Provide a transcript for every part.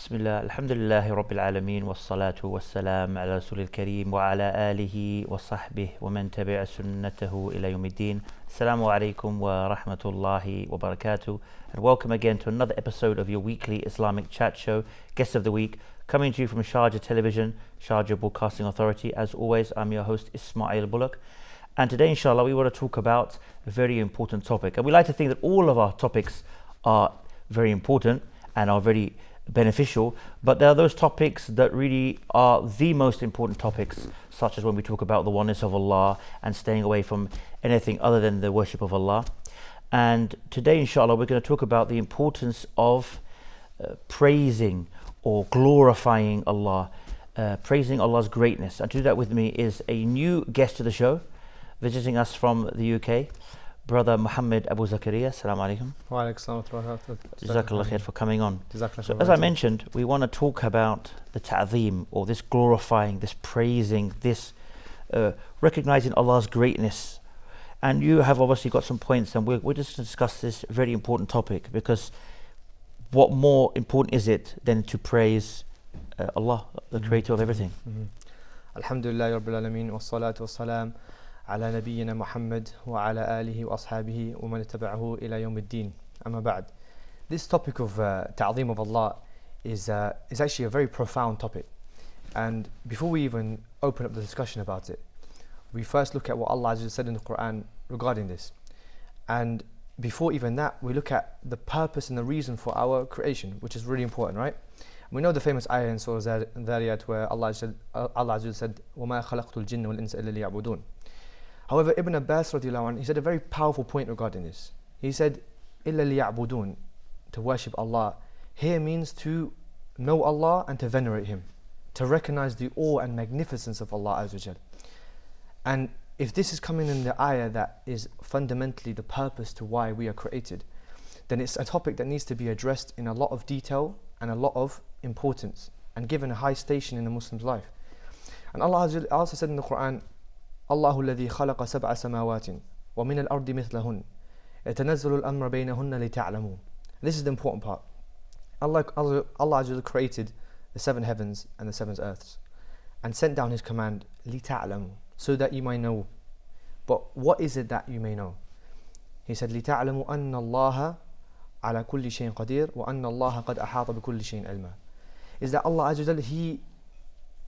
Bismillah, alhamdulillahi rabbil alameen, wassalatu wassalam ala rasulil kareem wa ala alihi wa sahbihi wa man tabi'a sunnatahu ila yawmiddin. Assalamu alaikum wa rahmatullahi wa barakatuh, and welcome again to another episode of your weekly Islamic chat show, Guest of the Week, coming to you from Sharjah Television, Sharjah Broadcasting Authority. As always, I'm your host Ismail Bullock, and today inshallah we want to talk about a very important topic, and we like to think that all of our topics are very important and are very beneficial, but there are those topics that really are the most important topics, such as when we talk about the oneness of Allah and staying away from anything other than the worship of Allah. And today inshallah we're going to talk about the importance of praising or glorifying Allah, praising Allah's greatness. And to do that with me is a new guest to the show, visiting us from the UK, Brother Muhammed Abu Zakaria. Assalamu alaikum. Wa alaikum assalam. Jazakallah khair for coming on. So as I mentioned, we want to talk about the ta'zeem, or this glorifying, this praising, this recognizing Allah's greatness. And you have obviously got some points, and we're just going to discuss this very important topic, because what more important is it than to praise Allah, the creator of everything? Alhamdulillah Rabbil Alameen, wassalatu wassalam ala nabiyyina Muhammed wa ala alihi wa ashabihi wa man ittaba'ahu ila yawmiddin. Amma ba'd. This topic of ta'zeem of Allah is actually a very profound topic. And before we even open up the discussion about it, we first look at what Allah said in the Quran regarding this. And before even that, we look at the purpose and the reason for our creation, which is really important, right? We know the famous ayah in Surah Ayat where Allah said, وَمَا خَلَقْتُ الْجِنَّ وَالْإِنسَ إِلَّا لِيَعْبُدُونَ. However, Ibn Abbas radiallahu anh, he said a very powerful point regarding this. He said, إِلَّا لِيَعْبُدُونَ, to worship Allah, here means to know Allah and to venerate Him, to recognize the awe and magnificence of Allah Azza wa Jal. And if this is coming in the ayah that is fundamentally the purpose to why we are created, then it's a topic that needs to be addressed in a lot of detail and a lot of importance, and given a high station in a Muslim's life. And Allah Azza wa Jal also said in the Quran, الله الذي خلق سبع سماوات ومن الأرض مثلهن يتنزل الأمر بينهن لتعلموا. This is the important part. Allah Azza created the seven heavens and the seven earths and sent down His command لتعلموا, so that you may know. But what is it that you may know? He said لتعلموا أن الله على كل شيء قدير وأن الله قد أحاط بكل شيء علما. Is that Allah Azza He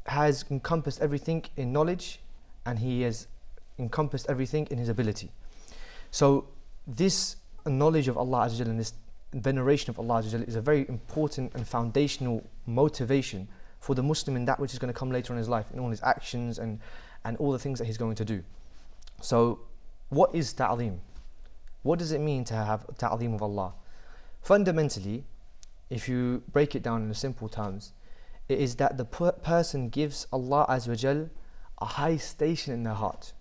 has encompassed everything in knowledge, and He has encompassed everything in His ability. So this knowledge of Allah Azza and this veneration of Allah Azza is a very important and foundational motivation for the Muslim in that which is going to come later in his life, in all his actions and all the things that he's going to do. So what is ta'zeem? What does it mean to have ta'zeem of Allah? Fundamentally, if you break it down in simple terms, it is that the person gives Allah Azza wa Jal a high station in their heart,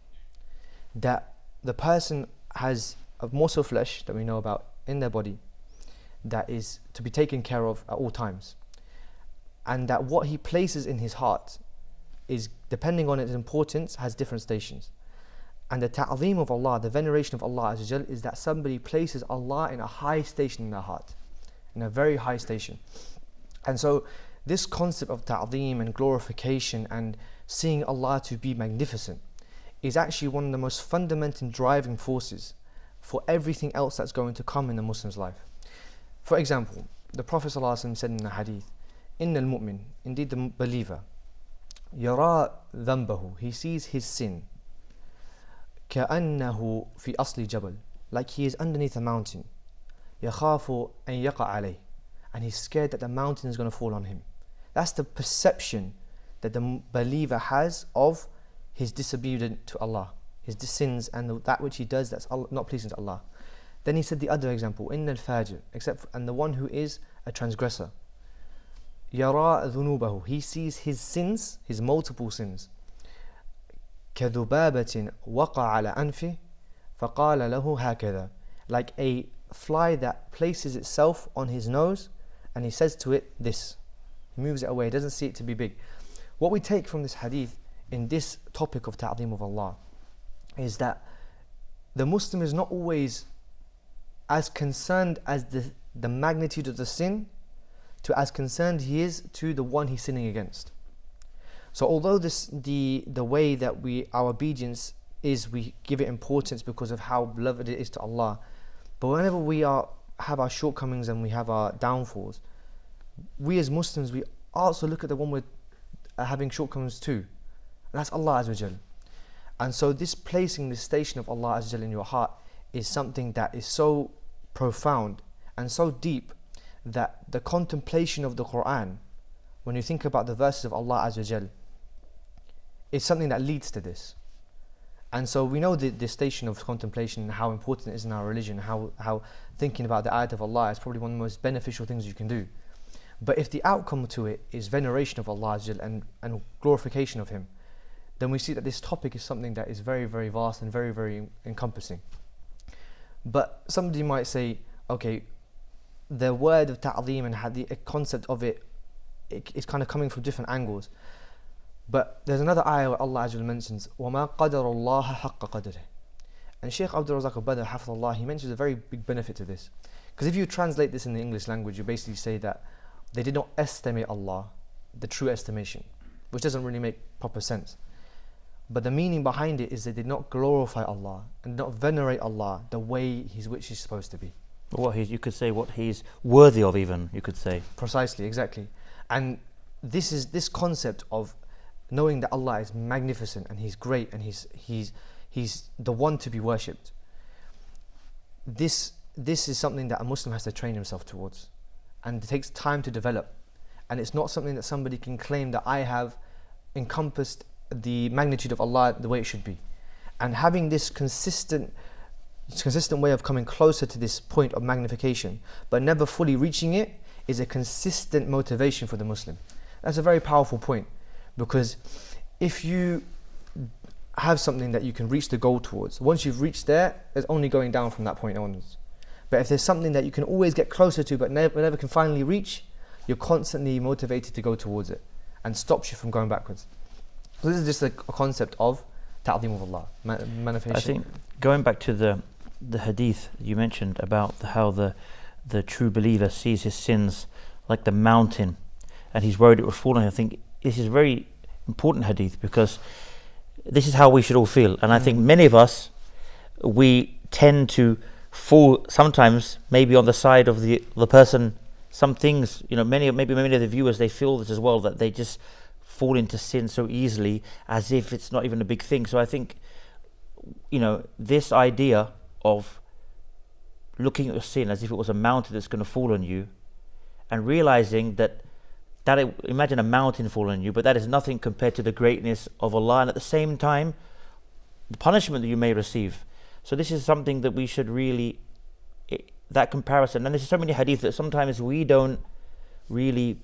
that the person has a morsel of flesh that we know about in their body that is to be taken care of at all times, and that what he places in his heart is, depending on its importance, has different stations. And the ta'zeem of Allah, the veneration of Allah Azza wa Jal, is that somebody places Allah in a high station in their heart, in a very high station. And so this concept of ta'zeem and glorification and seeing Allah to be magnificent is actually one of the most fundamental driving forces for everything else that's going to come in the Muslim's life. For example, the Prophet ﷺ said in the hadith, إِنَّ الْمُؤْمِنِ, indeed the believer, يَرَى ذَنْبَهُ, he sees his sin, كَأَنَّهُ فِي أَصْلِ جَبَلٍ, like he is underneath a mountain, يَخَافُ أَنْ يَقَعَ عَلَيْهِ, and he's scared that the mountain is going to fall on him. That's the perception that the believer has of his disobedience to Allah, his sins and that which he does that's not pleasing to Allah. Then he said the other example, إِنَّ الْفَاجِرِ, and the one who is a transgressor, يَرَى ذُنُوبَهُ, he sees his sins, his multiple sins, كَذُبَابَةٍ وَقَعَ عَلَى أَنْفِهِ فَقَالَ لَهُ هَكَذَا, like a fly that places itself on his nose and he says to it this. He moves it away, doesn't see it to be big. What we take from this hadith in this topic of ta'zeem of Allah is that the Muslim is not always as concerned as the magnitude of the sin to as concerned he is to the one he's sinning against. So although the way that our obedience is, we give it importance because of how beloved it is to Allah, but whenever we have our shortcomings and we have our downfalls, we as Muslims, we also look at the one with having shortcomings too, and that's Allah SWT. And so this placing this station of Allah SWT in your heart is something that is so profound and so deep that the contemplation of the Quran, when you think about the verses of Allah SWT, is something that leads to this. And so we know the station of contemplation and how important it is in our religion, how thinking about the ayat of Allah is probably one of the most beneficial things you can do. But if the outcome to it is veneration of Allah and glorification of Him, then we see that this topic is something that is very, very vast and very, very encompassing. But somebody might say, okay, the word of ta'zeem and the concept of it is kind of coming from different angles. But there's another ayah where Allah Azza mentions, وَمَا قَدَرَ اللَّهَ حَقَّ قَدْرِهِ. And Shaykh Abdul Razak al-Badr, hafidhullah, he mentions a very big benefit to this. Because if you translate this in the English language, you basically say that they did not estimate Allah, the true estimation, which doesn't really make proper sense. But the meaning behind it is they did not glorify Allah and did not venerate Allah the way which He's supposed to be. You could say what He's worthy of, even, you could say. Precisely, exactly. And this concept of knowing that Allah is magnificent and He's great and He's the one to be worshipped. This is something that a Muslim has to train himself towards, and it takes time to develop. And it's not something that somebody can claim that I have encompassed the magnitude of Allah the way it should be. And having this consistent way of coming closer to this point of magnification, but never fully reaching it, is a consistent motivation for the Muslim. That's a very powerful point, because if you have something that you can reach the goal towards, once you've reached there, there's only going down from that point onwards. But if there's something that you can always get closer to but never can finally reach, you're constantly motivated to go towards it, and stops you from going backwards. So this is just a concept of ta'zeem of Allah, manifestation. I think going back to the hadith you mentioned about how the true believer sees his sins like the mountain, and he's worried it will fall on him. I think this is a very important hadith, because this is how we should all feel. And I think many of us, we tend to fall sometimes maybe on the side of the person. Some things, many of the viewers, they feel this as well, that they just fall into sin so easily as if it's not even a big thing. So I think, this idea of looking at your sin as if it was a mountain that's going to fall on you, and realizing that imagine a mountain falling on you, but that is nothing compared to the greatness of Allah, and at the same time the punishment that you may receive. So this is something that we should really, that comparison, and there's so many hadith that sometimes we don't really,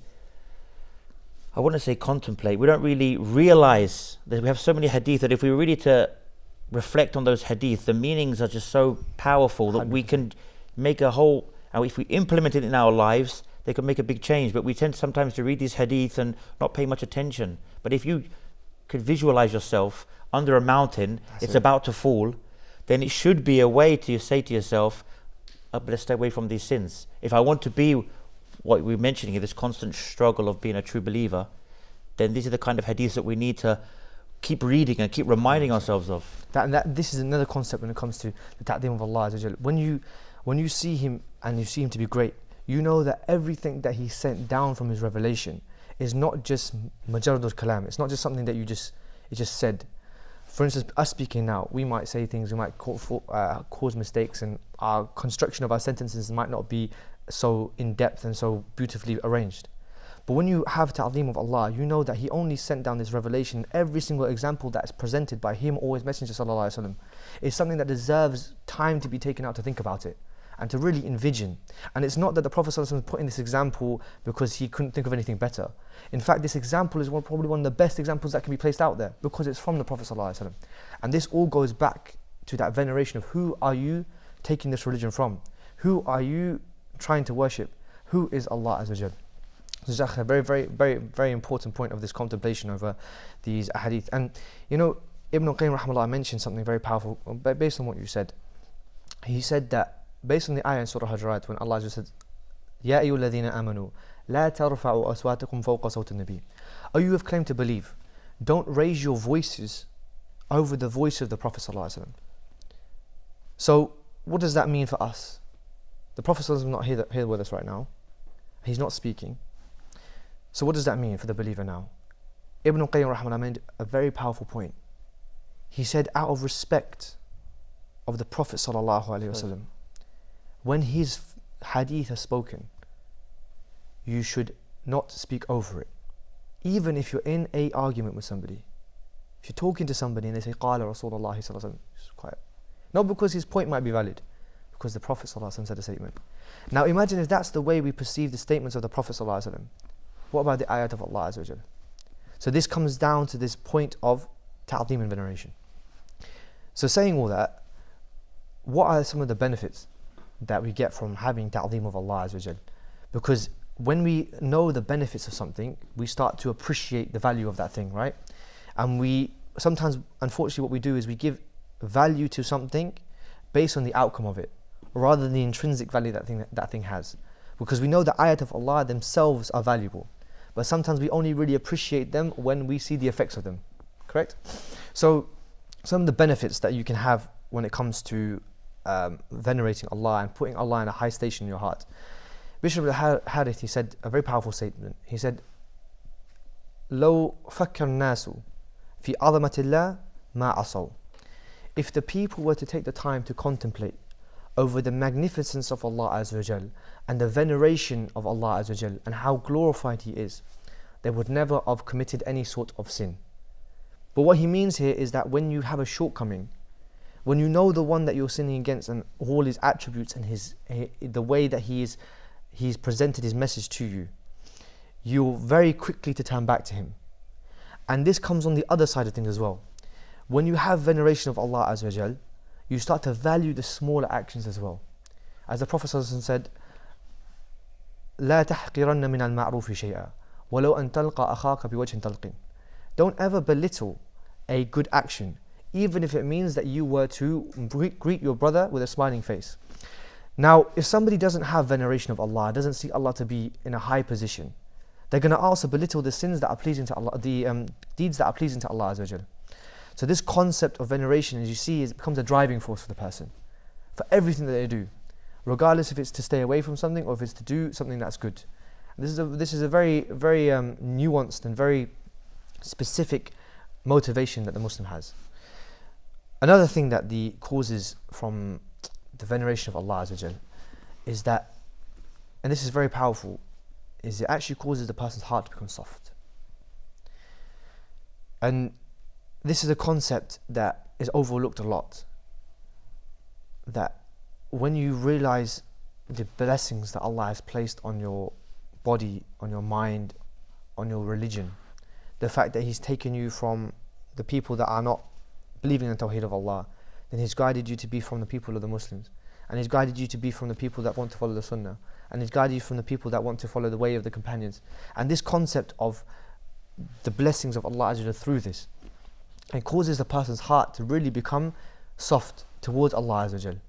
I wouldn't say contemplate, we don't really realize that we have so many hadith that if we were really to reflect on those hadith, the meanings are just so powerful that we can make a whole, and if we implement it in our lives, they could make a big change. But we tend sometimes to read these hadith and not pay much attention. But if you could visualize yourself under a mountain, it's about to fall, then it should be a way to say to yourself, let's stay away from these sins. If I want to be what we're mentioning here, this constant struggle of being a true believer, then these are the kind of hadiths that we need to keep reading and keep reminding ourselves of. This is another concept when it comes to the ta'zeem of Allah. When you see Him and you see Him to be great, you know that everything that He sent down from His revelation is not just majarad al-kalam. It's not just something that it just said. For instance, us speaking now, we might say things, we might cause mistakes, and our construction of our sentences might not be so in depth and so beautifully arranged. But when you have ta'zeem of Allah, you know that He only sent down this revelation. Every single example that is presented by Him or His Messenger ﷺ is something that deserves time to be taken out to think about it and to really envision. And it's not that the Prophet ﷺ put in this example because he couldn't think of anything better. In fact, this example is probably one of the best examples that can be placed out there, because it's from the Prophet ﷺ. And this all goes back to that veneration of who are you taking this religion from? Who are you trying to worship? Who is Allah Azza wa Jal? So this is a very, very, very, very important point of this contemplation over these ahadith. And Ibn al-Qayyim rahimahullah mentioned something very powerful based on what you said. He said that based on the ayah in Surah Hujurat, when Allah just said, Ya ayyuhalladhina amanu, لا ترفعوا أصواتكم فوق صوت النبي. Oh, you have claimed to believe, don't raise your voices over the voice of the Prophet ﷺ. So what does that mean for us? The Prophet ﷺ is not here with us right now. He's not speaking. So what does that mean for the believer now? Ibn Qayyim rahimahullah made a very powerful point. He said, out of respect of the Prophet ﷺ, when his hadith has spoken, you should not speak over it. Even if you're in a argument with somebody, if you're talking to somebody and they say قال رسول الله صلى الله عليه وسلم, just quiet. Not because his point might be valid, because the Prophet صلى الله عليه وسلم said a statement. Now imagine if that's the way we perceive the statements of the Prophet صلى الله عليه وسلم. What about the ayat of Allah Azza wa Jal? So this comes down to this point of ta'zeem and veneration. So saying all that, what are some of the benefits that we get from having ta'zeem of Allah Azza wa Jal? Because when we know the benefits of something, we start to appreciate the value of that thing, right? And we sometimes, unfortunately, what we do is we give value to something based on the outcome of it, rather than the intrinsic value that thing has. Because we know the ayat of Allah themselves are valuable, but sometimes we only really appreciate them when we see the effects of them. Correct? So some of the benefits that you can have when it comes to venerating Allah and putting Allah in a high station in your heart. Bishop al-Harith, he said a very powerful statement. He said, لو فكر الناس في عظمة الله ما عصوا. If the people were to take the time to contemplate over the magnificence of Allah Azza wa Jal and the veneration of Allah Azza wa Jal and how glorified He is, they would never have committed any sort of sin. But what he means here is that when you have a shortcoming, when you know the one that you're sinning against and all his attributes and the way that he's presented his message to you, you're very quickly to turn back to him. And this comes on the other side of things as well. When you have veneration of Allah Azza wa Jal, you start to value the smaller actions as well. As the Prophet ﷺ said, لا تحقرن من المعروف شيئا ولو أن تلقى أخاك بوجه طلق. Don't ever belittle a good action, even if it means that you were to greet your brother with a smiling face. Now, if somebody doesn't have veneration of Allah, doesn't see Allah to be in a high position, they're going to also belittle the sins that are pleasing to Allah, the deeds that are pleasing to Allah Azza wa Jal. So this concept of veneration, as you see, becomes a driving force for the person, for everything that they do, regardless if it's to stay away from something or if it's to do something that's good. This is a very, very nuanced and very specific motivation that the Muslim has. Another thing that the causes from the veneration of Allah Azza wa Jal is that, and this is very powerful, is it actually causes the person's heart to become soft. And this is a concept that is overlooked a lot, that when you realize the blessings that Allah has placed on your body, on your mind, on your religion, the fact that He's taken you from the people that are not believing in the Tawheed of Allah, then He's guided you to be from the people of the Muslims, and He's guided you to be from the people that want to follow the Sunnah, and He's guided you from the people that want to follow the way of the companions. And this concept of the blessings of Allah Azza wa Jalla through this, it causes the person's heart to really become soft towards Allah Azza wa Jalla,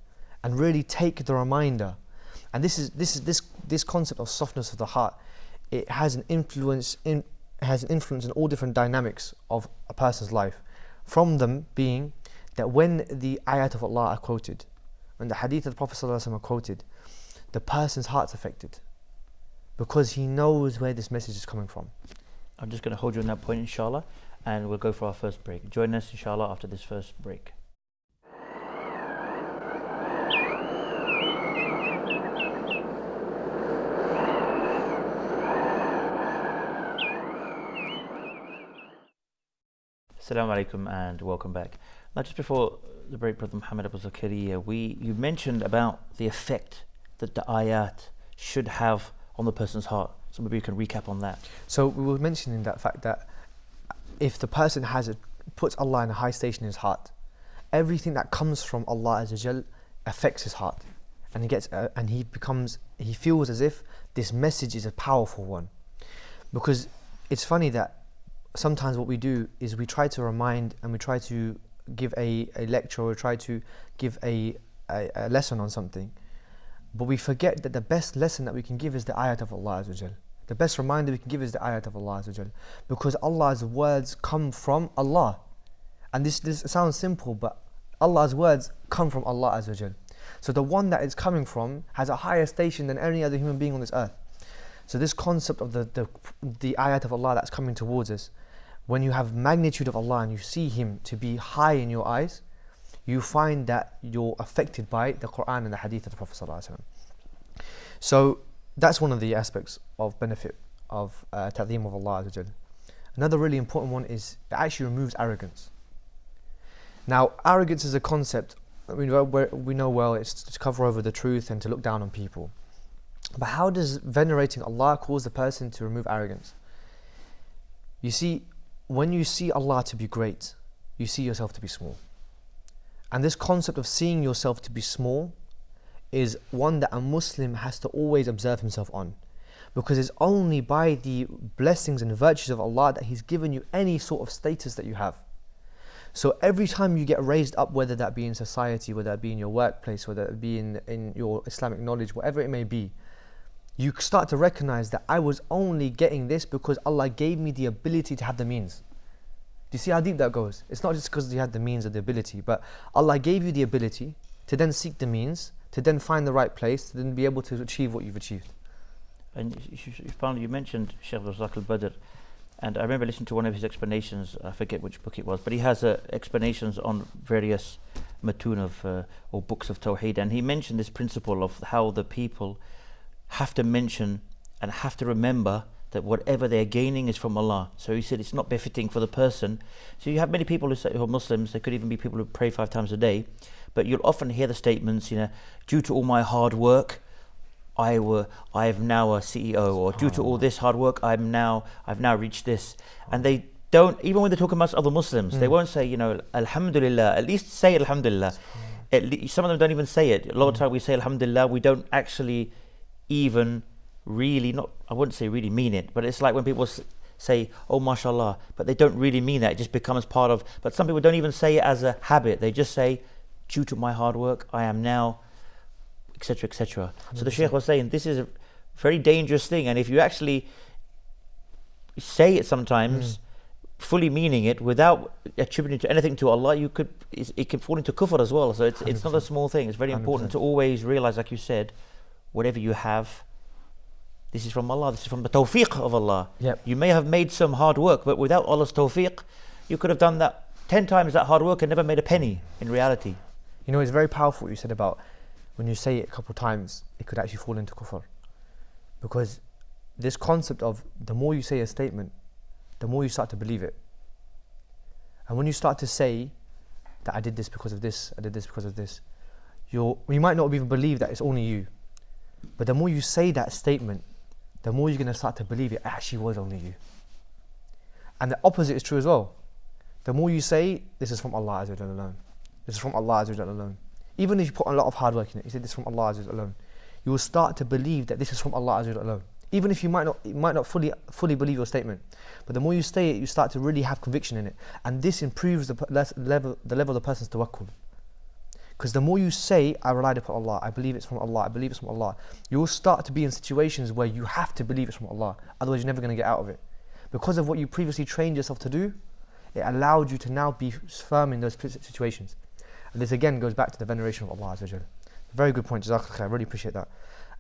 and really take the reminder. And this concept of softness of the heart, it has an influence in all different dynamics of a person's life. From them being that when the ayat of Allah are quoted, when the hadith of the Prophet ﷺ are quoted, the person's heart's affected because he knows where this message is coming from. I'm just going to hold you on that point, inshallah, and we'll go for our first break. Join us, inshallah, after this first break. Assalamu alaikum and welcome back. Now, just before the break, Brother Muhammed Abu Zakaria, you mentioned about the effect that the ayat should have on the person's heart. So maybe you can recap on that. So we were mentioning that fact that if the person puts Allah in a high station in his heart, everything that comes from Allah Azza wa Jal affects his heart, and he feels as if this message is a powerful one. Because it's funny that sometimes what we do is we try to remind and we try to give a lecture or try to give a lesson on something, but we forget that the best lesson that we can give is the ayat of Allah Azza wa Jal. The best reminder we can give is the ayat of Allah SWT, because Allah's words come from Allah. And this sounds simple, but Allah's words come from Allah SWT. So the one that it's coming from has a higher station than any other human being on this earth. So this concept of the ayat of Allah that's coming towards us, when you have magnitude of Allah and you see Him to be high in your eyes, you find that you're affected by the Quran and the Hadith of the Prophet ﷺ. So that's one of the aspects of benefit of ta'zeem of Allah Azza wa Jal. Another really important one is it actually removes arrogance. Now, arrogance is a concept we know well, it's to cover over the truth and to look down on people. But how does venerating Allah cause the person to remove arrogance? You see, when you see Allah to be great, you see yourself to be small. And this concept of seeing yourself to be small is one that a Muslim has to always observe himself on. Because it's only by the blessings and virtues of Allah that He's given you any sort of status that you have. So every time you get raised up, whether that be in society, whether that be in your workplace, whether that be in your Islamic knowledge, whatever it may be, you start to recognize that I was only getting this because Allah gave me the ability to have the means. Do you see how deep that goes? It's not just because you had the means or the ability, but Allah gave you the ability to then seek the means, to then find the right place, to then be able to achieve what you've achieved. And you mentioned Shaykh Razak al-Badr, and I remember listening to one of his explanations, I forget which book it was, but he has explanations on various matun of or books of Tawheed, and he mentioned this principle of how the people have to mention and have to remember that whatever they're gaining is from Allah. So he said it's not befitting for the person. So you have many people who are Muslims, there could even be people who pray 5 times a day, but you'll often hear the statements, due to all my hard work, I have now a CEO, or due to all this hard work, I've now reached this. And they don't, even when they're talking about other Muslims, they won't say, Alhamdulillah, at least say Alhamdulillah. Some of them don't even say it. A lot of time we say Alhamdulillah, we don't actually even really, I wouldn't say really mean it, but it's like when people say, oh mashallah, but they don't really mean that, it just becomes part of, but some people don't even say it as a habit, they just say, due to my hard work, I am now, etc., etc. So the Shaykh was saying, this is a very dangerous thing, and if you actually say it sometimes, fully meaning it, without attributing to anything to Allah, it can fall into kufr as well. So it's not a small thing. It's very important to always realize, like you said, whatever you have, this is from Allah, this is from the tawfiq of Allah. Yep. You may have made some hard work, but without Allah's tawfiq, you could have done that 10 times that hard work and never made a penny in reality. It's very powerful what you said about when you say it a couple of times, it could actually fall into kufr. Because this concept of the more you say a statement, the more you start to believe it. And when you start to say that I did this because of this, I did this because of this, you might not even believe that it's only you. But the more you say that statement, the more you're going to start to believe it actually was only you. And the opposite is true as well. The more you say, this is from Allah Azza wa Jalla alone. This is from Allah Azza wa Jalla alone. Even if you put a lot of hard work in it, you say this is from Allah Azza wa Jalla alone. You will start to believe that this is from Allah Azza wa Jalla alone. Even if you might not fully believe your statement. But the more you say it, you start to really have conviction in it. And this improves the level of the person's tawakkul. Because the more you say, I relied upon Allah, I believe it's from Allah, I believe it's from Allah, you will start to be in situations where you have to believe it's from Allah. Otherwise you're never going to get out of it. Because of what you previously trained yourself to do, it allowed you to now be firm in those situations. And this again goes back to the veneration of Allah Azza wa Jalla. Very good point, Jazakallah khair, I really appreciate that.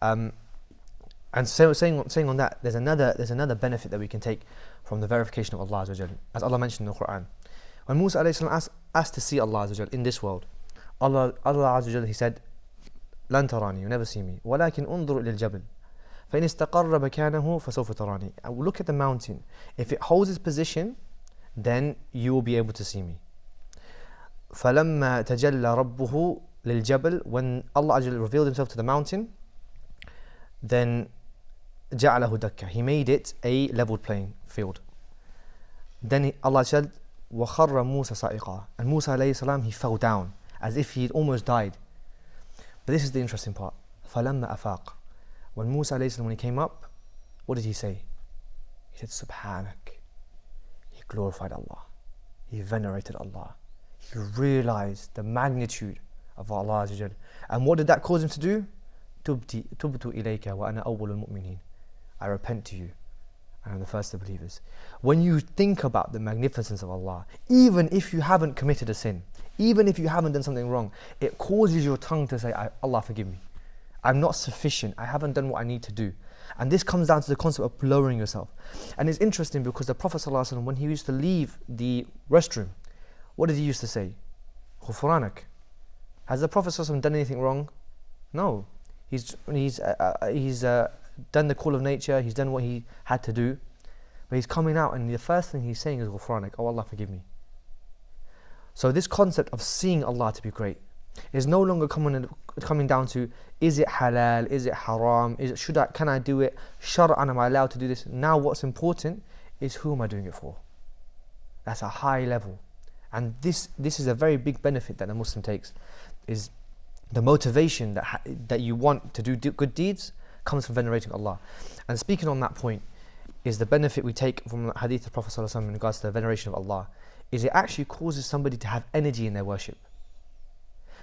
And so saying on that, there's another benefit that we can take from the verification of Allah Azza wa Jalla. As Allah mentioned in the Quran, when Musa alayhi salam asked to see Allah Azza wa Jalla in this world, Allah Azza wa Jalla, He said, لن تراني, you'll never see me, ولكن انظر إلى الجبل فإن استقر مكانه فسوف تراني. And look at the mountain. If it holds its position, then you will be able to see me. فلما تجلى ربه للجبل, when Allah Azza wa Jalla revealed Himself to the mountain, then جعله دكا, He made it a leveled playing field. Then Allah said, وخر موسى صائقا, and Musa alayhi salam, he fell down as if he had almost died. But this is the interesting part. فَلَمَّا أَفَاقَ, when Musa alayhi salam, when he came up, what did he say? He said, Subhanak. He glorified Allah. He venerated Allah. He realized the magnitude of Allah Azza wa Jalla. And what did that cause him to do? تُبْتُ إِلَيْكَ وَأَنَا أَوَّلُ الْمُؤْمِنِينَ. I repent to you, and I'm the first of the believers. When you think about the magnificence of Allah, even if you haven't committed a sin, even if you haven't done something wrong, it causes your tongue to say, Allah forgive me. I'm not sufficient. I haven't done what I need to do. And this comes down to the concept of lowering yourself. And it's interesting because the Prophet ﷺ, when he used to leave the restroom, what did he used to say? Ghufranak. Has the Prophet ﷺ done anything wrong? No. He's done the call of nature. He's done what he had to do. But he's coming out and the first thing he's saying is Ghufranak. Oh Allah, forgive me. So this concept of seeing Allah to be great is no longer coming down to, is it halal, is it haram, can I do it, shar'an am I allowed to do this? Now what's important is who am I doing it for? That's a high level. And this is a very big benefit that a Muslim takes, is the motivation that you want to do good deeds comes from venerating Allah. And speaking on that point, is the benefit we take from the hadith of Prophet ﷺ in regards to the veneration of Allah, is it actually causes somebody to have energy in their worship.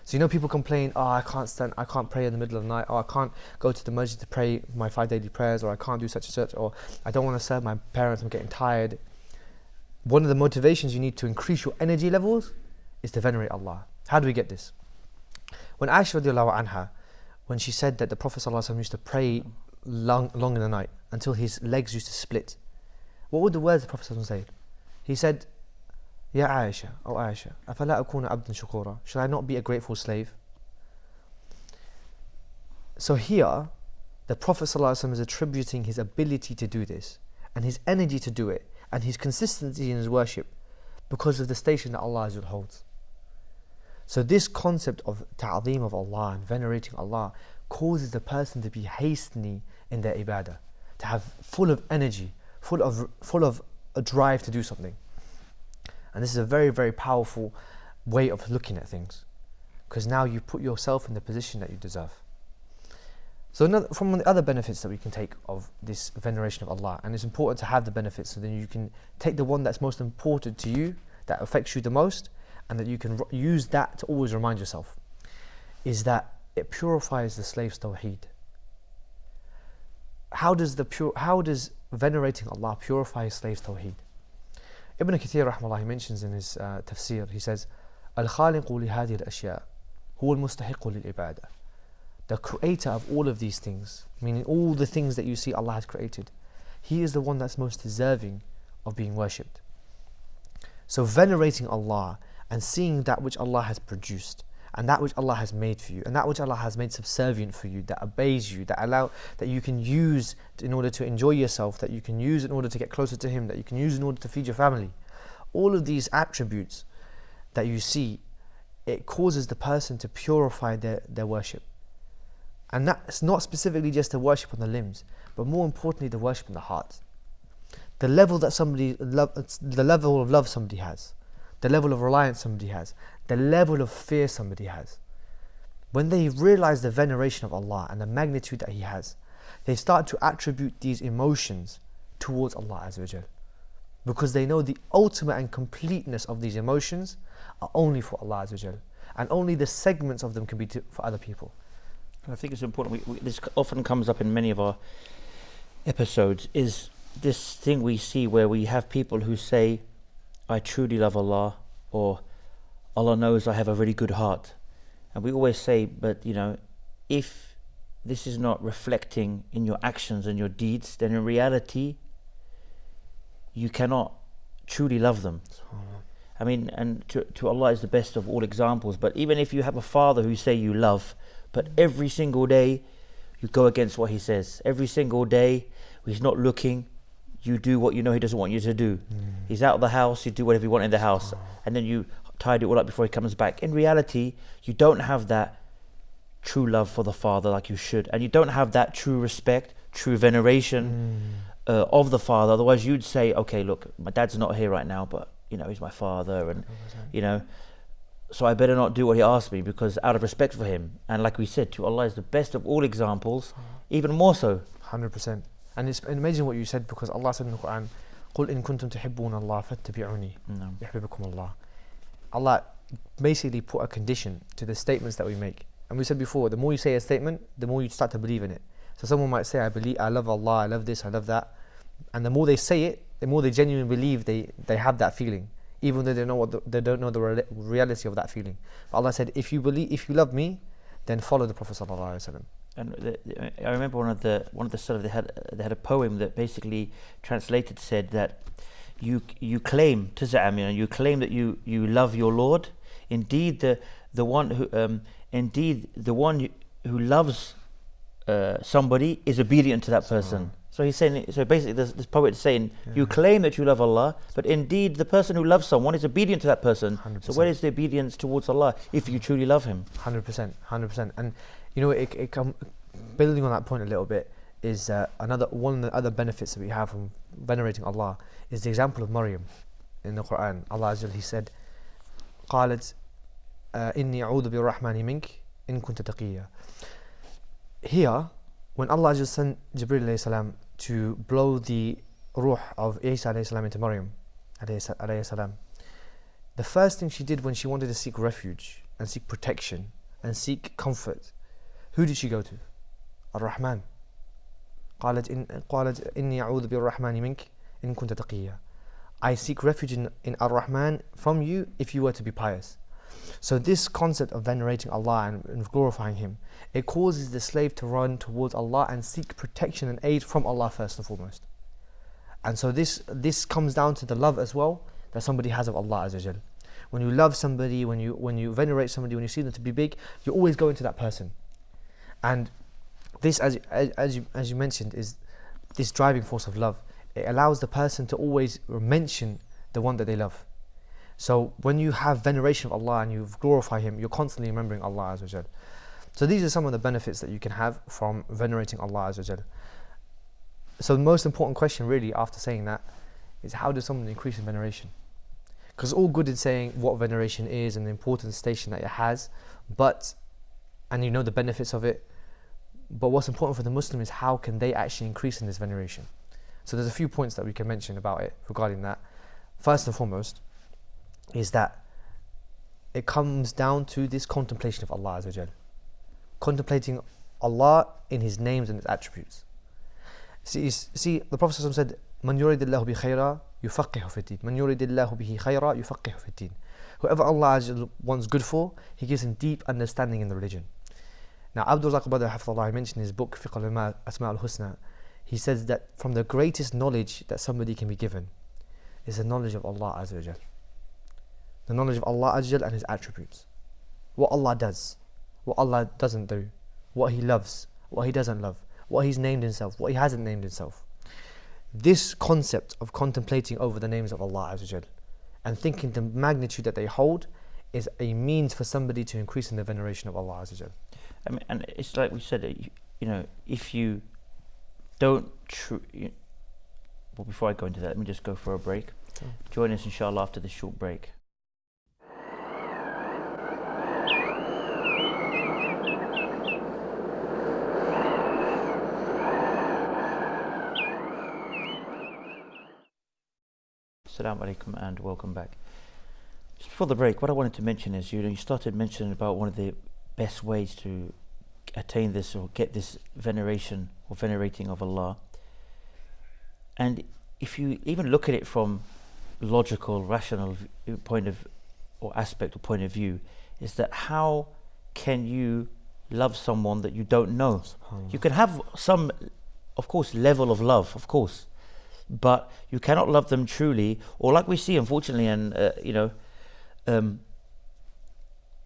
So people complain, I can't pray in the middle of the night, or I can't go to the masjid to pray my 5 daily prayers, or I can't do such and such, or I don't want to serve my parents, I'm getting tired. One of the motivations you need to increase your energy levels is to venerate Allah. How do we get this? When Aisha radiallahu anha, when she said that the Prophet ﷺ used to pray long in the night until his legs used to split, what would the words of the Prophet ﷺ say? He said, Ya Aisha, oh Aisha, أَفَلَا أَكُونَ عَبْدًا شُكُورًا, should I not be a grateful slave? So here, the Prophet ﷺ is attributing his ability to do this, and his energy to do it, and his consistency in his worship, because of the station that Allah holds. So this concept of ta'zeem of Allah and venerating Allah causes the person to be hastening in their ibadah, to have full of energy, full of a drive to do something. And this is a very, very powerful way of looking at things, because now you put yourself in the position that you deserve. So from the other benefits that we can take of this veneration of Allah, and it's important to have the benefits so then you can take the one that's most important to you, that affects you the most, and that you can use that to always remind yourself, is that it purifies the slave's tawheed. How does venerating Allah purify a slave's tawheed? Ibn Kathir rahmallah, he mentions in his tafsir, he says, Al-Khaliqu li hadhihi al-ashya huwa al-mustahiqu lil-ibadah. The creator of all of these things, meaning all the things that you see Allah has created, he is the one that's most deserving of being worshipped. So venerating Allah and seeing that which Allah has produced, and that which Allah has made for you, and that which Allah has made subservient for you, that obeys you, that you can use in order to enjoy yourself, that you can use in order to get closer to Him, that you can use in order to feed your family. All of these attributes that you see, it causes the person to purify their worship. And that's not specifically just the worship on the limbs, but more importantly the worship in the heart. The level of love somebody has, the level of reliance somebody has, the level of fear somebody has. When they realize the veneration of Allah and the magnitude that He has, they start to attribute these emotions towards Allah Azza wa Jal, because they know the ultimate and completeness of these emotions are only for Allah Azza wa Jal, and only the segments of them can be for other people. I think it's important, this often comes up in many of our episodes, is this thing we see where we have people who say, I truly love Allah, or Allah knows I have a really good heart. And we always say, but if this is not reflecting in your actions and your deeds, then in reality, you cannot truly love them. I mean, and to Allah is the best of all examples, but even if you have a father who say you love, but every single day you go against what he says, every single day he's not looking, you do what you know he doesn't want you to do. He's out of the house, you do whatever you want in the house, and then you tidy it all up before he comes back. In reality, you don't have that true love for the father like you should, and you don't have that true respect, true veneration of the father. Otherwise you'd say, okay, look, my dad's not here right now, but he's my father, and so I better not do what he asked me, because out of respect for him. And like we said, to Allah is the best of all examples, even more so. 100%. And it's amazing what you said, because Allah said in the Quran, قُلْ إِن كُنْتُمْ تُحِبُّونَ اللَّهَ فَاتَّبِعُونِي يُحْبِبُكُمُ اللَّهُ. Allah basically put a condition to the statements that we make. And we said before, the more you say a statement, the more you start to believe in it. So someone might say, I love Allah, I love this, I love that. And the more they say it, the more they genuinely believe they have that feeling, even though they don't know the reality of that feeling. But Allah said, if you love me, then follow the Prophet ﷺ. And I remember one of the Salaf, they had a poem that basically translated said that you claim taz'am, you claim that you love your Lord. Indeed, the one who loves somebody is obedient to that person. So he's saying, so basically this poet is saying, you claim that you love Allah, but indeed the person who loves someone is obedient to that person. 100%. So where is the obedience towards Allah if you truly love Him? 100%. And building on that point a little bit is one of the other benefits that we have from venerating Allah is the example of Maryam in the Quran. Allah Azza wa Jalla, He said, قالت إني أعوذ بالرحمن منك إن كنت تقيا. Here, when Allah just sent Jibreel alayhi salam to blow the ruh of Isa alayhi salam into Maryam alayhi salam, the first thing she did when she wanted to seek refuge and seek protection and seek comfort, who did she go to? Ar-Rahman. قالت إني أعوذ بالرحمن منك إن كنت تقيا. I seek refuge in Ar-Rahman from you if you were to be pious. So this concept of venerating Allah and glorifying Him, it causes the slave to run towards Allah and seek protection and aid from Allah first and foremost. And so this comes down to the love as well that somebody has of Allah Azza wa Jal. When you love somebody, when you venerate somebody, when you see them to be big, you always go into that person. And this, as you mentioned, is this driving force of love. It allows the person to always mention the one that they love. So when you have veneration of Allah and you glorify Him, you're constantly remembering Allah Azza wa Jal. So these are some of the benefits that you can have from venerating Allah Azza wa Jal. So the most important question really after saying that is, how does someone increase in veneration? Because all good in saying what veneration is and the important station that it has, and you know the benefits of it, but what's important for the Muslim is how can they actually increase in this veneration. So there's a few points that we can mention about it regarding that. First and foremost is that it comes down to this contemplation of Allah Azza wa Jal. Contemplating Allah in His names and His attributes. See, the Prophet ﷺ said, "Man yuridillahu bi khayra yufaqihu fi din. Man yuridillahu bihi khayra yufaqihu fi din." Whoever Allah Azza wa Jal wants good for, He gives him deep understanding in the religion. Now, Abdul Razak Badr Hafidhullah, he mentioned in his book Fiqh al-Asma al-Husna, he says that from the greatest knowledge that somebody can be given is the knowledge of Allah Azza wa Jal. The knowledge of Allah Azza wa Jal and His attributes. What Allah does, what Allah doesn't do, what He loves, what He doesn't love, what He's named Himself, what He hasn't named Himself. This concept of contemplating over the names of Allah Azza wa Jal and thinking the magnitude that they hold is a means for somebody to increase in the veneration of Allah Azza wa Jal. I mean, and it's like we said, if you don't well, before I go into that, let me just go for a break. Okay. Join us inshallah after this short break. Assalamu alaikum and welcome back. Just before the break, what I wanted to mention is, you started mentioning about one of the best ways to attain this or get this veneration or venerating of Allah. And if you even look at it from logical, rational point of view, is that how can you love someone that you don't know? You can have some, of course, level of love, of course, but you cannot love them truly, or like we see, unfortunately, and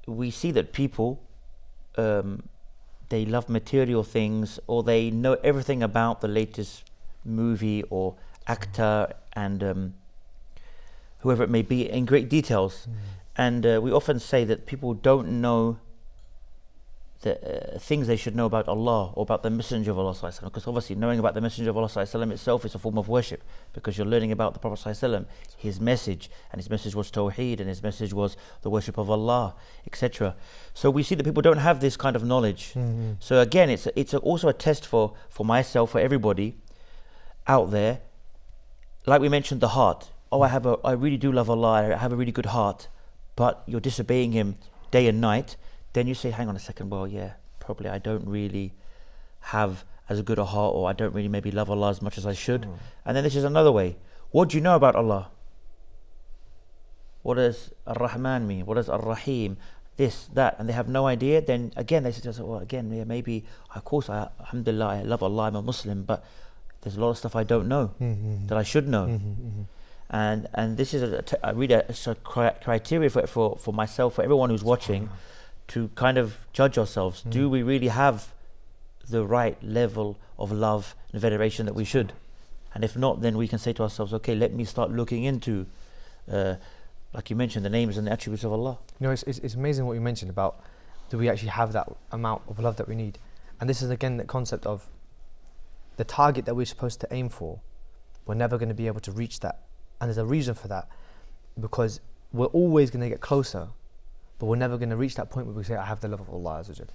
we see that people they love material things, or they know everything about the latest movie or actor and whoever it may be in great details. And we often say that people don't know the things they should know about Allah or about the Messenger of Allah ﷺ, because obviously knowing about the Messenger of Allah ﷺ itself is a form of worship, because you're learning about the Prophet ﷺ, his message, and his message was Tawheed, and his message was the worship of Allah, etc. So we see that people don't have this kind of knowledge. So again, it's also a test for myself, for everybody out there. Like we mentioned, the heart. I really do love Allah, I have a really good heart, but you're disobeying Him day and night. Then you say, hang on a second, well, yeah, probably I don't really have as good a heart, or I don't really maybe love Allah as much as I should. And then this is another way. What do you know about Allah? What does Ar-Rahman mean? What does Ar-Rahim? This, that, and they have no idea. Then again they say to us, well, again, yeah, maybe, of course, alhamdulillah, I love Allah, I'm a Muslim, but there's a lot of stuff I don't know that I should know. And this is I read a criteria for myself, for everyone who's watching, to kind of judge ourselves. Do we really have the right level of love and veneration that we should? And if not, then we can say to ourselves, okay, let me start looking into, like you mentioned, the names and the attributes of Allah. You know, it's amazing what you mentioned about, do we actually have that amount of love that we need? And this is again the concept of the target that we're supposed to aim for. We're never going to be able to reach that. And there's a reason for that, because we're always going to get closer, but we're never going to reach that point where we say, I have the love of Allah Azza wa Jal.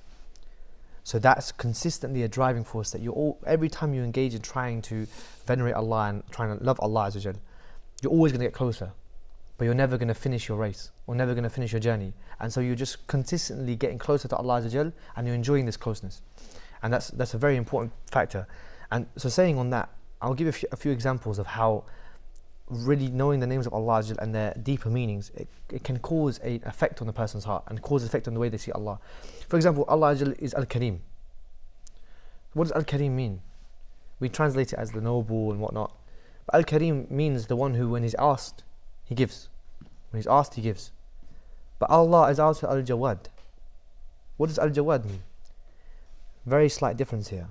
So that's consistently a driving force that every time you engage in trying to venerate Allah and trying to love Allah Azza wa Jal, you're always going to get closer, but you're never going to finish your race, or never going to finish your journey. And so you're just consistently getting closer to Allah Azza wa Jal, and you're enjoying this closeness. And that's a very important factor. And so saying on that, I'll give a few examples of how really knowing the names of Allah Azza wa Jal and their deeper meanings, it can cause an effect on the person's heart and cause an effect on the way they see Allah. For example, Allah Azza wa Jal is Al-Kareem. What does Al-Kareem mean? We translate it as the noble and whatnot. But Al-Kareem means the one who, when he's asked, he gives. When he's asked, he gives. But Allah is also Al-Jawad. What does Al-Jawad mean? Very slight difference here.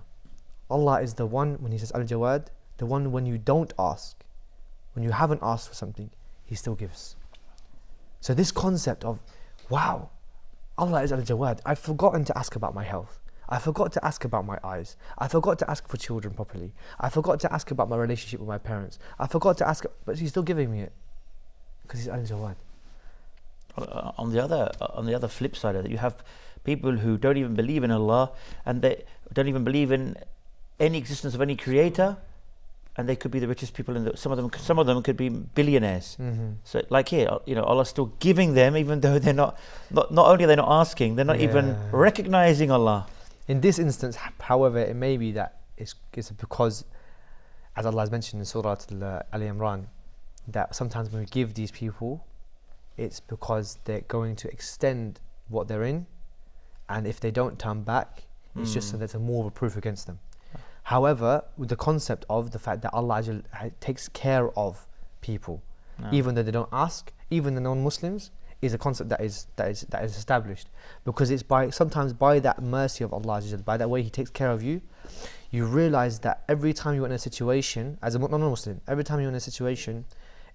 Allah is the one, when he says Al-Jawad, the one when you don't ask, when you haven't asked for something, he still gives. So this concept of, wow, Allah is Al-Jawad. I've forgotten to ask about my health. I forgot to ask about my eyes. I forgot to ask for children properly. I forgot to ask about my relationship with my parents. I forgot to ask, but he's still giving me it, because he's Al-Jawad. On the other flip side of it, you have people who don't even believe in Allah, and they don't even believe in any existence of any creator, and they could be the richest people in the. Some of them could be billionaires. So, like here, you know, Allah's still giving them, even though they're not only are they not asking, they're not even recognizing Allah. In this instance, however, it may be that it's because, as Allah has mentioned in Surah Al-Imran, that sometimes when we give these people, it's because they're going to extend what they're in, and if they don't turn back, it's just so there's more of a proof against them. However, with the concept of the fact that Allah takes care of people, even though they don't ask, even the non-Muslims, is a concept that is established, because it's sometimes by that mercy of Allah, by that way He takes care of you, you realize that every time you're in a situation, as a non-Muslim, every time you're in a situation,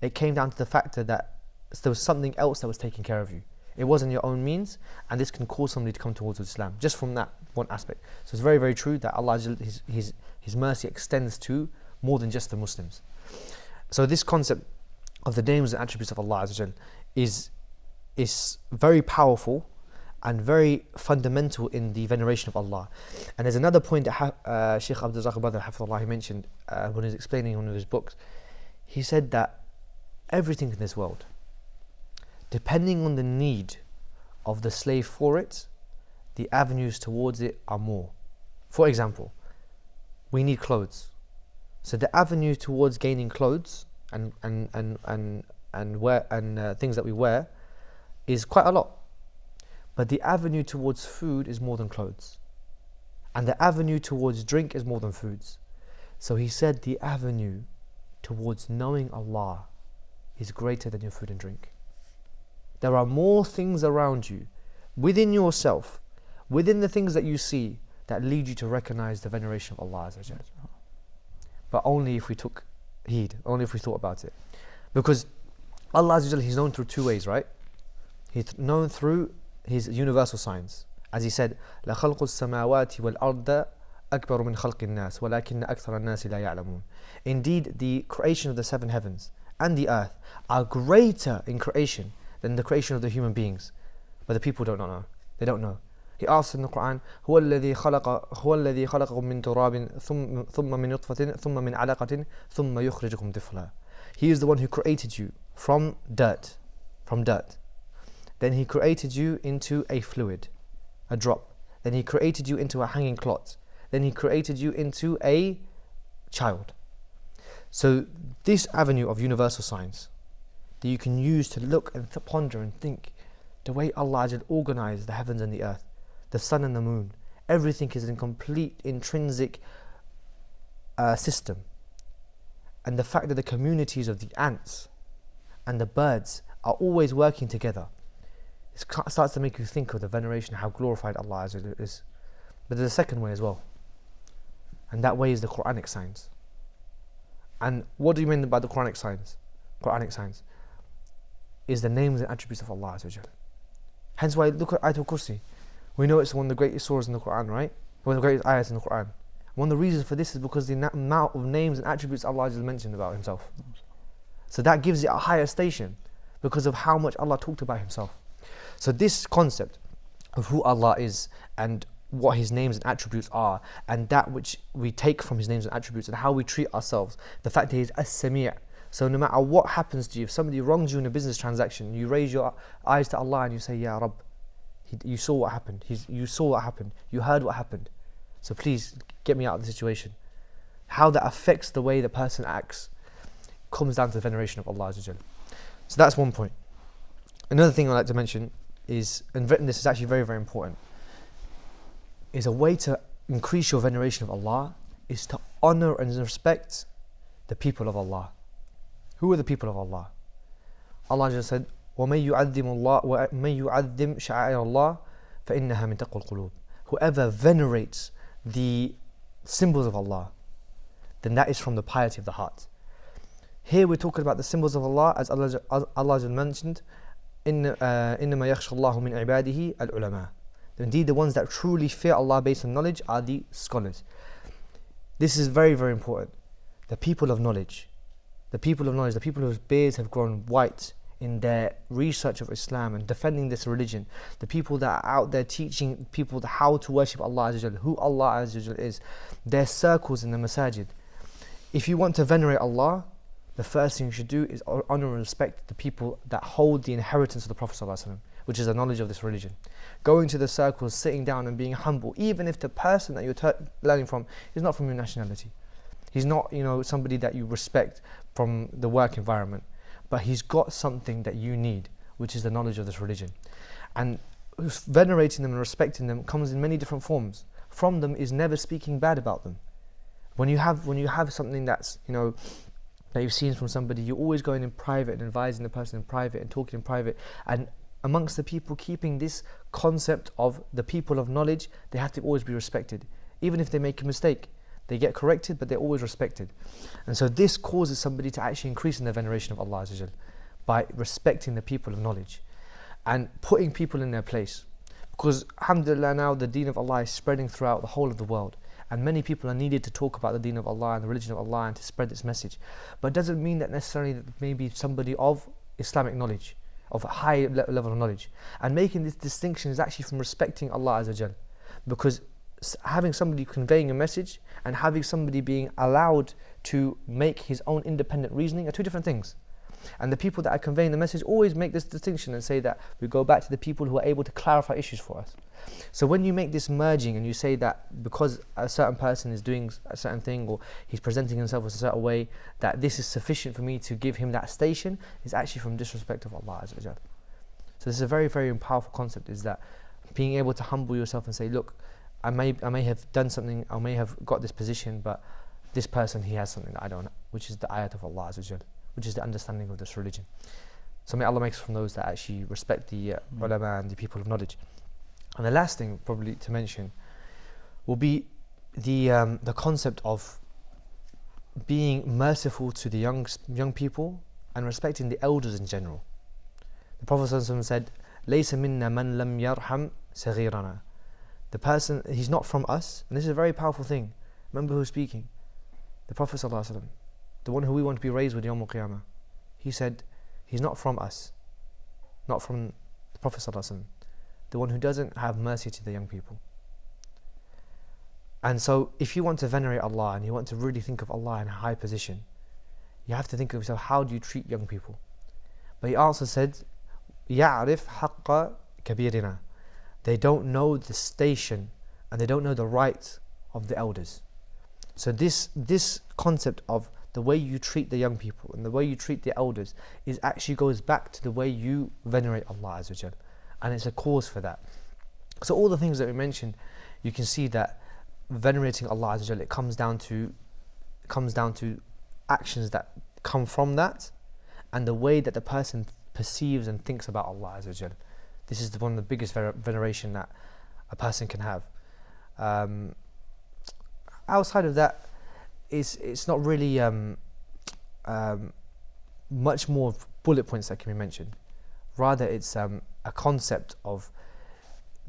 it came down to the factor that there was something else that was taking care of you. It wasn't your own means, and this can cause somebody to come towards Islam, just from that one aspect. So it's very, very true that Allah, His mercy extends to more than just the Muslims. So this concept of the names and attributes of Allah is very powerful and very fundamental in the veneration of Allah. And there's another point that Shaykh Abdul Razak Badr Hafidhullah mentioned when he was explaining one of his books. He said that everything in this world, depending on the need of the slave for it, the avenues towards it are more. For example, we need clothes. So the avenue towards gaining clothes and things that we wear is quite a lot. But the avenue towards food is more than clothes. And the avenue towards drink is more than foods. So he said the avenue towards knowing Allah is greater than your food and drink. There are more things around you, within yourself, within the things that you see, that lead you to recognize the veneration of Allah Azza wa Jal. But only if we took heed, only if we thought about it. Because Allah Azza wa Jal, He's known through two ways, right? He's known through His universal signs. As He said, لَخَلْقُ السَّمَاوَاتِ وَالْأَرْضَ أَكْبَرُ مِنْ خَلْقِ النَّاسِ وَلَكِنَّ أَكْثَرَ النَّاسِ لَا يَعْلَمُونَ. Indeed, the creation of the seven heavens and the earth are greater in creation than the creation of the human beings. But the people don't know. They don't know. He asks in the Quran, هو الذي خلقكم من تراب ثم من نطفة ثم من علقة ثم يخرجكم طفلا. He is the one who created you from dirt. Then He created you into a fluid, a drop. Then He created you into a hanging clot. then He created you into a child. So this avenue of universal science that you can use to look and ponder and think, the way Allah had organized the heavens and the earth, the sun and the moon, everything is in complete intrinsic system. And the fact that the communities of the ants and the birds are always working together, it starts to make you think of the veneration, how glorified Allah is. But there's a second way as well, and that way is the Quranic science. And what do you mean by the Quranic science? Quranic science is the names and attributes of Allah SWT. Hence why look at Ayat al-Kursi. We know it's one of the greatest surahs in the Quran, right? One of the greatest ayats in the Quran. One of the reasons for this is because the amount of names and attributes Allah just mentioned about Himself. So that gives it a higher station because of how much Allah talked about Himself. So this concept of who Allah is and what His names and attributes are, and that which we take from His names and attributes and how we treat ourselves, the fact that He is As-Sami'. So no matter what happens to you, if somebody wrongs you in a business transaction, you raise your eyes to Allah and you say, Ya Rabb, you saw what happened, you saw what happened, you heard what happened, so please get me out of the situation. How that affects the way the person acts comes down to the veneration of Allah SWT. So that's one point. Another thing I'd like to mention is, and this is actually very, very important, is a way to increase your veneration of Allah is to honor and respect the people of Allah. Who are the people of Allah? Allah just said, وَمَن يُعَذِّمْ شَعَائِرَ اللَّهِ فَإِنَّهَا مِن تَقْوَى الْقُلُوبِ. Whoever venerates the symbols of Allah, then that is from the piety of the heart. Here we're talking about the symbols of Allah, as Allah has mentioned, إِنَّمَا يَخْشَى اللَّهُ مِنْ عِبَادِهِ الْعُلَمَاءِ. Indeed, the ones that truly fear Allah based on knowledge are the scholars. This is very, very important. The people of knowledge, the people whose beards have grown white in their research of Islam and defending this religion, the people that are out there teaching people how to worship Allah Azza wa Jal, who Allah Azza wa Jal is, their circles in the masajid. If you want to venerate Allah, the first thing you should do is honor and respect the people that hold the inheritance of the Prophet ﷺ, which is the knowledge of this religion. Going to the circles, sitting down and being humble, even if the person that you're learning from is not from your nationality. He's not, somebody that you respect from the work environment, but he's got something that you need, which is the knowledge of this religion. And venerating them and respecting them comes in many different forms. From them is never speaking bad about them. When you have something that's, that you've seen from somebody, you're always going in private and advising the person in private and talking in private. And amongst the people keeping this concept of the people of knowledge, they have to always be respected. Even if they make a mistake, they get corrected, but they're always respected. And so this causes somebody to actually increase in their veneration of Allah Azza wa Jal by respecting the people of knowledge and putting people in their place. Because alhamdulillah, now the deen of Allah is spreading throughout the whole of the world, and many people are needed to talk about the deen of Allah and the religion of Allah and to spread this message. But it doesn't mean that necessarily that maybe somebody of Islamic knowledge, of a high level of knowledge. And making this distinction is actually from respecting Allah Azza wa Jal. Because having somebody conveying a message and having somebody being allowed to make his own independent reasoning are two different things. And the people that are conveying the message always make this distinction and say that we go back to the people who are able to clarify issues for us. So when you make this merging and you say that because a certain person is doing a certain thing or he's presenting himself in a certain way, that this is sufficient for me to give him that station, is actually from disrespect of Allah Azza wa Jal. So this is a very, very powerful concept, is that being able to humble yourself and say, look, I may have done something, I may have got this position, but this person, he has something that I don't, which is the ayat of Allah Azza wa Jal, which is the understanding of this religion. So may Allah make us from those that actually respect the ulama and the people of knowledge. And the last thing probably to mention will be the concept of being merciful to the young people and respecting the elders in general. The Prophet ﷺ said, "Laysa minna man lam yarham saghirana." The person, he's not from us, and this is a very powerful thing. Remember who's speaking? The Prophet ﷺ, the one who we want to be raised with Yawm al-Qiyamah. He said, he's not from us, not from the Prophet ﷺ, the one who doesn't have mercy to the young people. And so if you want to venerate Allah and you want to really think of Allah in a high position, you have to think of yourself, how do you treat young people? But he also said, يَعْرِفْ حَقَّ كَبِيرِنَا. They don't know the station and they don't know the right of the elders. So this concept of the way you treat the young people and the way you treat the elders is actually goes back to the way you venerate Allah Azza wa Jal, and it's a cause for that. So all the things that we mentioned, you can see that venerating Allah Azza wa Jal, it comes down to actions that come from that, and the way that the person perceives and thinks about Allah Azza wa Jal. This is one of the biggest veneration that a person can have. Outside of that, it's not really much more bullet points that can be mentioned. Rather, it's a concept of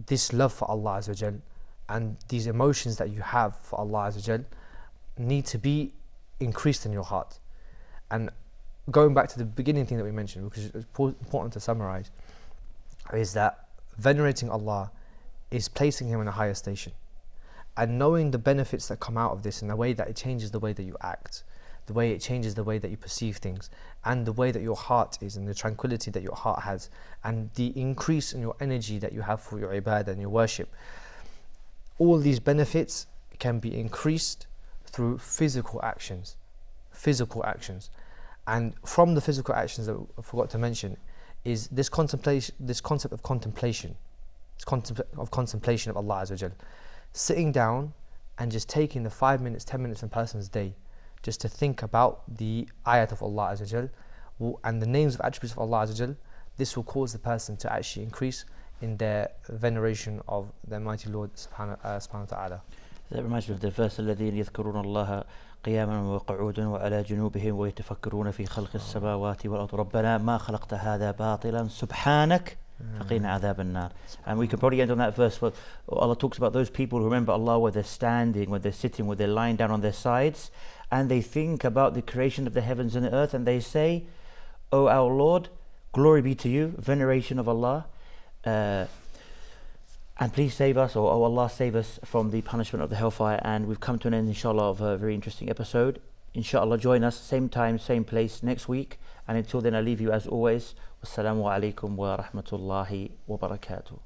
this love for Allah Azza wa Jal and these emotions that you have for Allah Azza wa Jal need to be increased in your heart. And going back to the beginning thing that we mentioned, because it's important to summarize, is that venerating Allah is placing Him in a higher station, and knowing the benefits that come out of this, and the way that it changes the way that you act, the way it changes the way that you perceive things, and the way that your heart is, and the tranquility that your heart has, and the increase in your energy that you have for your ibadah and your worship. All these benefits can be increased through physical actions. And from the physical actions that I forgot to mention is this contemplation, this concept of contemplation, of Allah Azza wa Jal. Sitting down and just taking the 5 minutes, 10 minutes in a person's day just to think about the ayat of Allah Azza wa Jal and the names of attributes of Allah Azza wa Jal. This will cause the person to actually increase in their veneration of the Almighty Lord subhanahu wa ta'ala. That reminds me of the verse الذين يذكرون الله قياما وقعودا وعلى جنوبهم ويتفكرون في خلق السماوات والأرض ربنا ما خلقت هذا باطلا سبحانك فقنا عذاب النار. And we could probably end on that verse where Allah talks about those people who remember Allah where they're standing, where they're sitting, where they're lying down on their sides, and they think about the creation of the heavens and the earth, and they say, "O our Lord, glory be to you, veneration of Allah, and please save us, or Allah save us from the punishment of the hellfire." And we've come to an end, inshallah, of a very interesting episode. Inshallah, join us same time, same place next week. And until then, I leave you as always. Wassalamu alaikum wa rahmatullahi wa barakatuh.